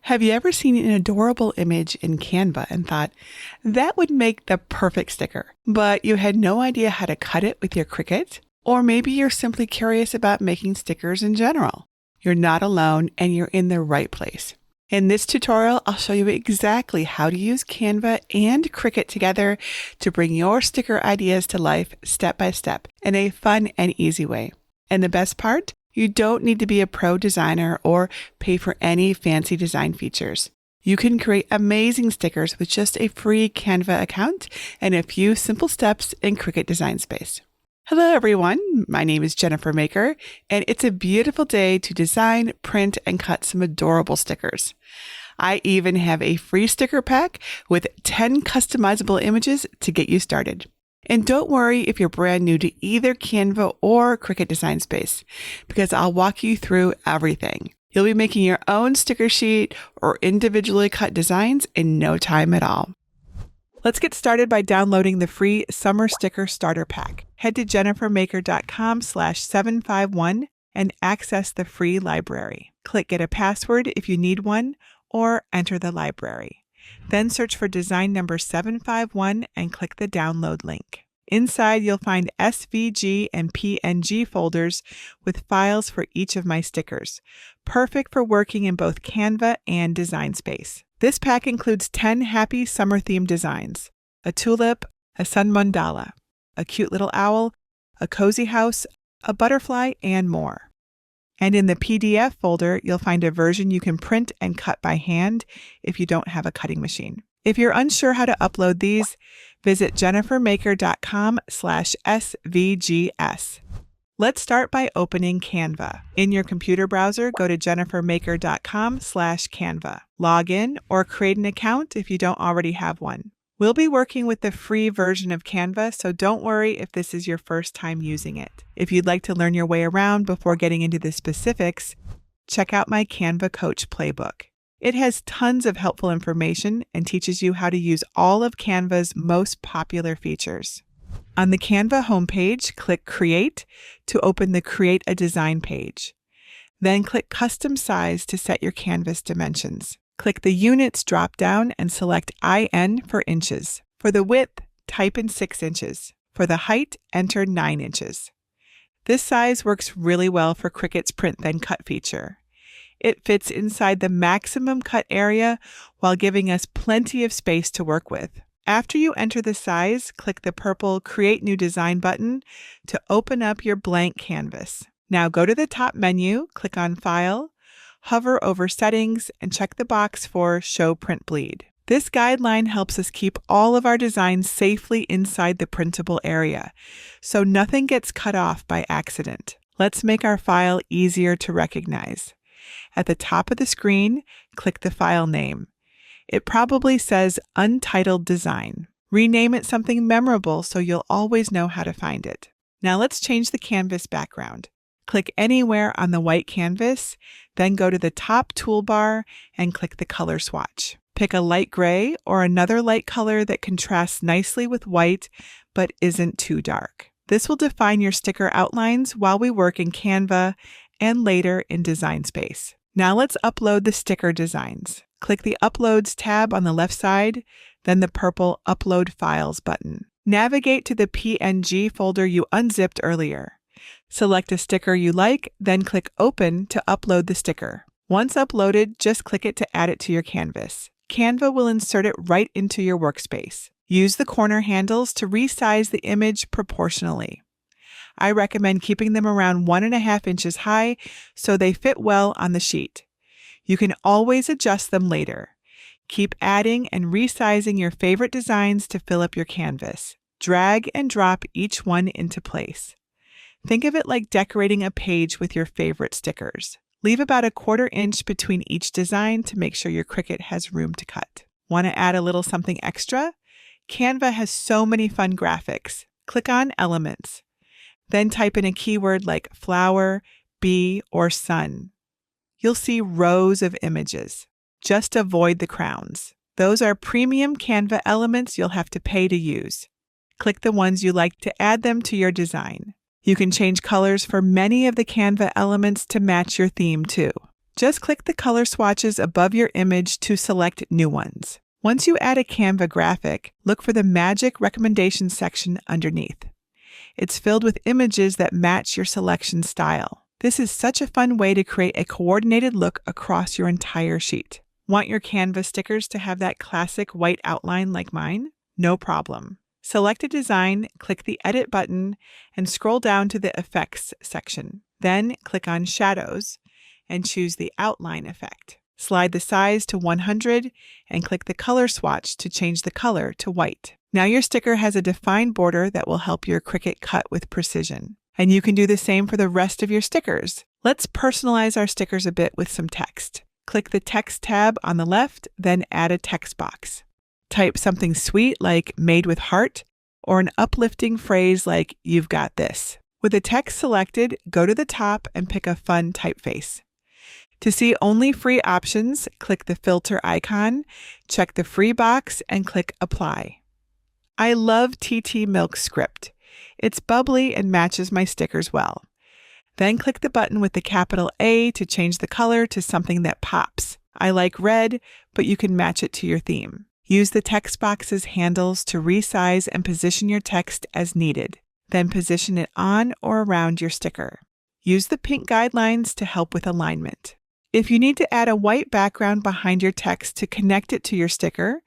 Have you ever seen an adorable image in Canva and thought, that would make the perfect sticker, but you had no idea how to cut it with your Cricut? Or maybe you're simply curious about making stickers in general. You're not alone and you're in the right place. In this tutorial, I'll show you exactly how to use Canva and Cricut together to bring your sticker ideas to life step by step in a fun and easy way. And the best part? You don't need to be a pro designer or pay for any fancy design features. You can create amazing stickers with just a free Canva account and a few simple steps in Cricut Design Space. Hello everyone, my name is Jennifer Maker, and it's a beautiful day to design, print, and cut some adorable stickers. I even have a free sticker pack with 10 customizable images to get you started. And don't worry if you're brand new to either Canva or Cricut Design Space, because I'll walk you through everything. You'll be making your own sticker sheet or individually cut designs in no time at all. Let's get started by downloading the free Summer Sticker Starter Pack. Head to jennifermaker.com/751 and access the free library. Click Get a Password if you need one, or enter the library. Then search for design number 751 and click the download link. Inside, you'll find SVG and PNG folders with files for each of my stickers, perfect for working in both Canva and Design Space. This pack includes 10 happy summer-themed designs: a tulip, a sun mandala, a cute little owl, a cozy house, a butterfly, and more. And in the PDF folder, you'll find a version you can print and cut by hand if you don't have a cutting machine. If you're unsure how to upload these, visit jennifermaker.com/svgs. Let's start by opening Canva. In your computer browser, go to jennifermaker.com/Canva. Log in or create an account if you don't already have one. We'll be working with the free version of Canva, so don't worry if this is your first time using it. If you'd like to learn your way around before getting into the specifics, check out my Canva Coach Playbook. It has tons of helpful information and teaches you how to use all of Canva's most popular features. On the Canva homepage, click Create to open the Create a Design page. Then click Custom Size to set your canvas dimensions. Click the Units drop-down and select IN for inches. For the width, type in 6 inches. For the height, enter 9 inches. This size works really well for Cricut's Print Then Cut feature. It fits inside the maximum cut area while giving us plenty of space to work with. After you enter the size, click the purple Create New Design button to open up your blank canvas. Now go to the top menu, click on File, hover over Settings, and check the box for Show Print Bleed. This guideline helps us keep all of our designs safely inside the printable area, so nothing gets cut off by accident. Let's make our file easier to recognize. At the top of the screen, click the file name. It probably says Untitled Design. Rename it something memorable so you'll always know how to find it. Now let's change the canvas background. Click anywhere on the white canvas, then go to the top toolbar and click the color swatch. Pick a light gray or another light color that contrasts nicely with white but isn't too dark. This will define your sticker outlines while we work in Canva and later in Design Space. Now let's upload the sticker designs. Click the Uploads tab on the left side, then the purple Upload Files button. Navigate to the PNG folder you unzipped earlier. Select a sticker you like, then click Open to upload the sticker. Once uploaded, just click it to add it to your canvas. Canva will insert it right into your workspace. Use the corner handles to resize the image proportionally. I recommend keeping them around 1.5 inches high so they fit well on the sheet. You can always adjust them later. Keep adding and resizing your favorite designs to fill up your canvas. Drag and drop each one into place. Think of it like decorating a page with your favorite stickers. Leave about 1/4 inch between each design to make sure your Cricut has room to cut. Want to add a little something extra? Canva has so many fun graphics. Click on Elements. Then type in a keyword like flower, bee, or sun. You'll see rows of images. Just avoid the crowns. Those are premium Canva elements you'll have to pay to use. Click the ones you like to add them to your design. You can change colors for many of the Canva elements to match your theme too. Just click the color swatches above your image to select new ones. Once you add a Canva graphic, look for the Magic Recommendations section underneath. It's filled with images that match your selection style. This is such a fun way to create a coordinated look across your entire sheet. Want your Canva stickers to have that classic white outline like mine? No problem. Select a design, click the Edit button, and scroll down to the Effects section. Then click on Shadows and choose the Outline effect. Slide the size to 100 and click the color swatch to change the color to white. Now your sticker has a defined border that will help your Cricut cut with precision. And you can do the same for the rest of your stickers. Let's personalize our stickers a bit with some text. Click the Text tab on the left, then add a text box. Type something sweet like "made with heart" or an uplifting phrase like "you've got this." With the text selected, go to the top and pick a fun typeface. To see only free options, click the filter icon, check the free box, and click Apply. I love TT Milk script. It's bubbly and matches my stickers well. Then click the button with the capital A to change the color to something that pops. I like red, but you can match it to your theme. Use the text box's handles to resize and position your text as needed. Then position it on or around your sticker. Use the pink guidelines to help with alignment. If you need to add a white background behind your text to connect it to your sticker,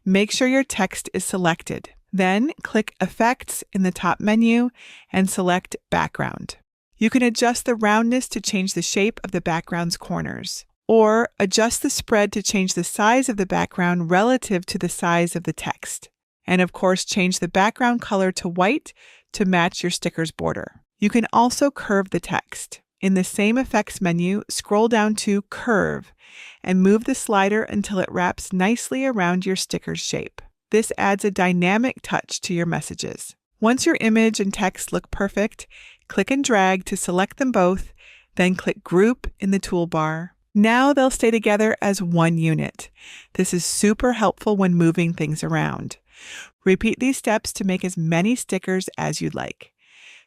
make sure your text is selected. Then click Effects in the top menu and select Background. You can adjust the roundness to change the shape of the background's corners, or adjust the spread to change the size of the background relative to the size of the text. And of course, change the background color to white to match your sticker's border. You can also curve the text. In the same effects menu, scroll down to Curve and move the slider until it wraps nicely around your sticker's shape. This adds a dynamic touch to your messages. Once your image and text look perfect, click and drag to select them both, then click Group in the toolbar. Now they'll stay together as one unit. This is super helpful when moving things around. Repeat these steps to make as many stickers as you'd like.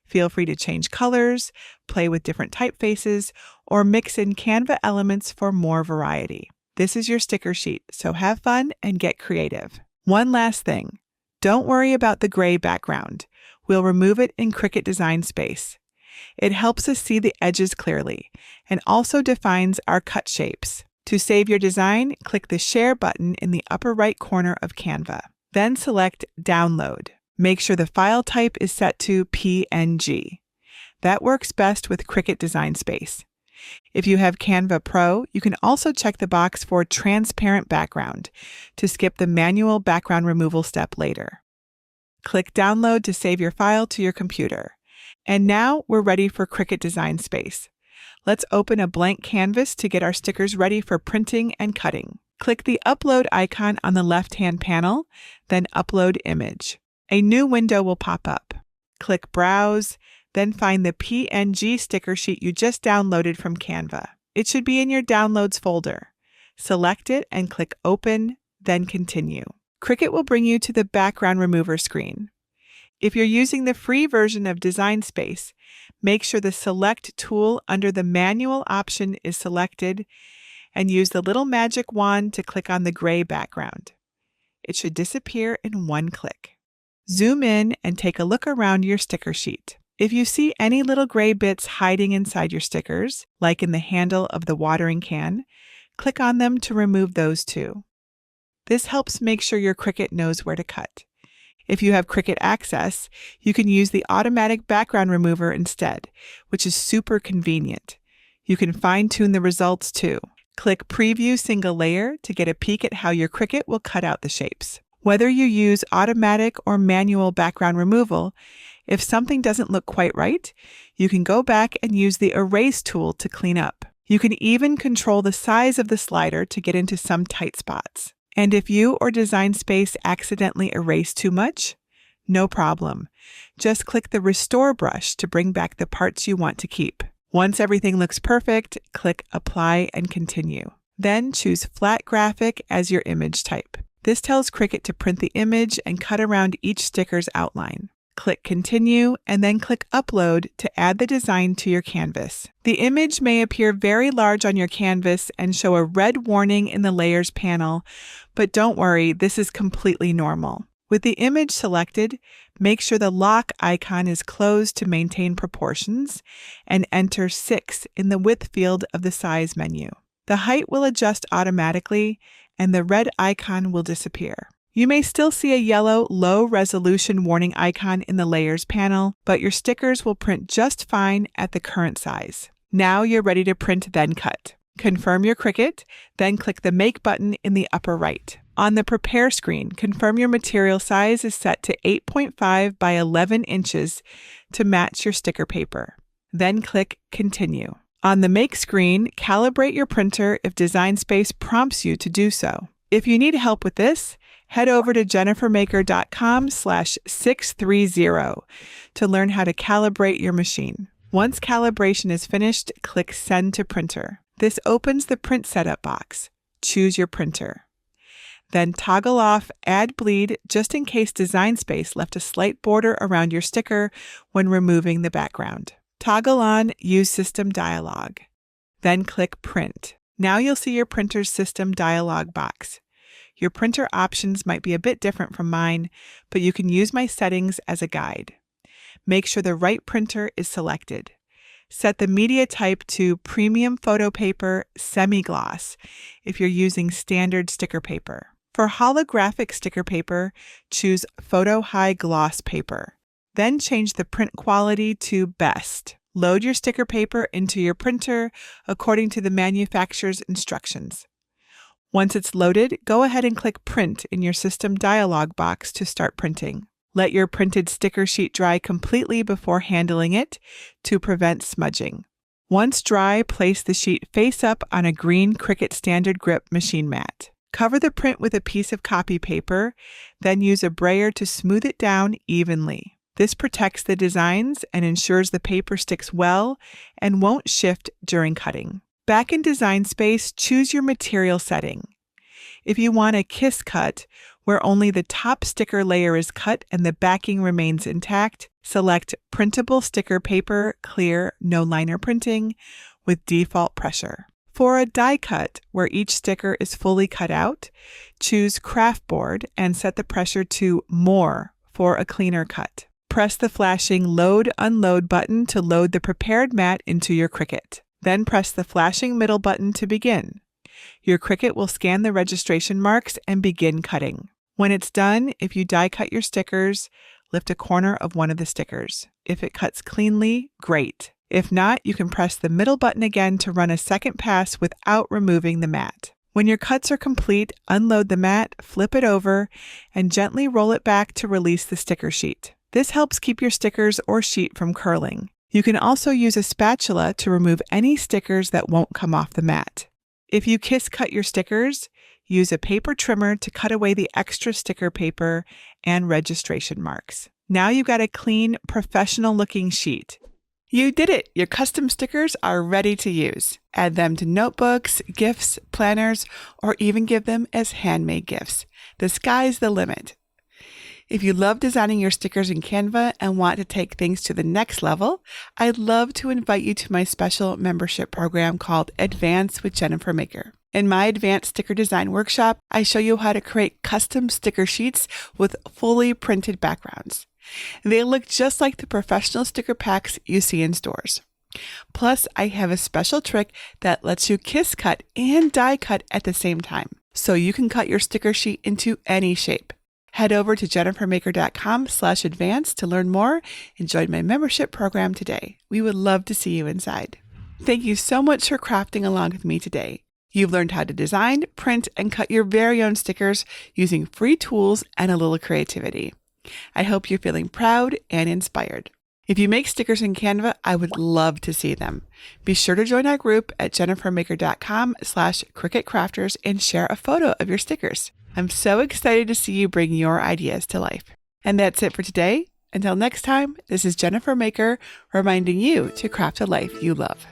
Feel free to change colors, play with different typefaces, or mix in Canva elements for more variety. This is your sticker sheet, so have fun and get creative. One last thing. Don't worry about the gray background. We'll remove it in Cricut Design Space. It helps us see the edges clearly and also defines our cut shapes. To save your design, click the Share button in the upper right corner of Canva. Then select Download. Make sure the file type is set to PNG. That works best with Cricut Design Space. If you have Canva Pro, you can also check the box for Transparent Background to skip the manual background removal step later. Click Download to save your file to your computer. And now we're ready for Cricut Design Space. Let's open a blank canvas to get our stickers ready for printing and cutting. Click the Upload icon on the left-hand panel, then Upload Image. A new window will pop up. Click Browse, then find the PNG sticker sheet you just downloaded from Canva. It should be in your Downloads folder. Select it and click Open, then Continue. Cricut will bring you to the background remover screen. If you're using the free version of Design Space, make sure the Select tool under the Manual option is selected and use the little magic wand to click on the gray background. It should disappear in one click. Zoom in and take a look around your sticker sheet. If you see any little gray bits hiding inside your stickers, like in the handle of the watering can, click on them to remove those too. This helps make sure your Cricut knows where to cut. If you have Cricut Access, you can use the automatic background remover instead, which is super convenient. You can fine-tune the results too. Click Preview Single Layer to get a peek at how your Cricut will cut out the shapes. Whether you use automatic or manual background removal, if something doesn't look quite right, you can go back and use the Erase tool to clean up. You can even control the size of the slider to get into some tight spots. And if you or Design Space accidentally erase too much, no problem. Just click the Restore brush to bring back the parts you want to keep. Once everything looks perfect, click Apply and Continue. Then choose Flat Graphic as your image type. This tells Cricut to print the image and cut around each sticker's outline. Click Continue, and then click Upload to add the design to your canvas. The image may appear very large on your canvas and show a red warning in the Layers panel, but don't worry, this is completely normal. With the image selected, make sure the lock icon is closed to maintain proportions, and enter 6 in the width field of the size menu. The height will adjust automatically, and the red icon will disappear. You may still see a yellow, low-resolution warning icon in the Layers panel, but your stickers will print just fine at the current size. Now you're ready to print then cut. Confirm your Cricut, then click the Make button in the upper right. On the Prepare screen, confirm your material size is set to 8.5 by 11 inches to match your sticker paper. Then click Continue. On the Make screen, calibrate your printer if Design Space prompts you to do so. If you need help with this, head over to jennifermaker.com/630 to learn how to calibrate your machine. Once calibration is finished, click Send to Printer. This opens the Print Setup box. Choose your printer. Then toggle off Add Bleed just in case Design Space left a slight border around your sticker when removing the background. Toggle on Use System Dialog. Then click Print. Now you'll see your printer's system dialog box. Your printer options might be a bit different from mine, but you can use my settings as a guide. Make sure the right printer is selected. Set the media type to Premium Photo Paper Semi-Gloss if you're using standard sticker paper. For holographic sticker paper, choose Photo High Gloss Paper. Then change the print quality to Best. Load your sticker paper into your printer according to the manufacturer's instructions. Once it's loaded, go ahead and click Print in your system dialog box to start printing. Let your printed sticker sheet dry completely before handling it to prevent smudging. Once dry, place the sheet face up on a green Cricut Standard Grip machine mat. Cover the print with a piece of copy paper, then use a brayer to smooth it down evenly. This protects the designs and ensures the paper sticks well and won't shift during cutting. Back in Design Space, choose your material setting. If you want a kiss cut, where only the top sticker layer is cut and the backing remains intact, select Printable Sticker Paper Clear No Liner Printing with default pressure. For a die cut, where each sticker is fully cut out, choose Craft Board and set the pressure to More for a cleaner cut. Press the flashing Load/Unload button to load the prepared mat into your Cricut. Then press the flashing middle button to begin. Your Cricut will scan the registration marks and begin cutting. When it's done, if you die cut your stickers, lift a corner of one of the stickers. If it cuts cleanly, great. If not, you can press the middle button again to run a second pass without removing the mat. When your cuts are complete, unload the mat, flip it over, and gently roll it back to release the sticker sheet. This helps keep your stickers or sheet from curling. You can also use a spatula to remove any stickers that won't come off the mat. If you kiss cut your stickers, use a paper trimmer to cut away the extra sticker paper and registration marks. Now you've got a clean, professional-looking sheet. You did it! Your custom stickers are ready to use. Add them to notebooks, gifts, planners, or even give them as handmade gifts. The sky's the limit. If you love designing your stickers in Canva and want to take things to the next level, I'd love to invite you to my special membership program called Advance with Jennifer Maker. In my advanced sticker design workshop, I show you how to create custom sticker sheets with fully printed backgrounds. They look just like the professional sticker packs you see in stores. Plus, I have a special trick that lets you kiss cut and die cut at the same time, so you can cut your sticker sheet into any shape. Head over to jennifermaker.com/advance to learn more and join my membership program today. We would love to see you inside. Thank you so much for crafting along with me today. You've learned how to design, print, and cut your very own stickers using free tools and a little creativity. I hope you're feeling proud and inspired. If you make stickers in Canva, I would love to see them. Be sure to join our group at jennifermaker.com/CricutCrafters and share a photo of your stickers. I'm so excited to see you bring your ideas to life. And that's it for today. Until next time, this is Jennifer Maker reminding you to craft a life you love.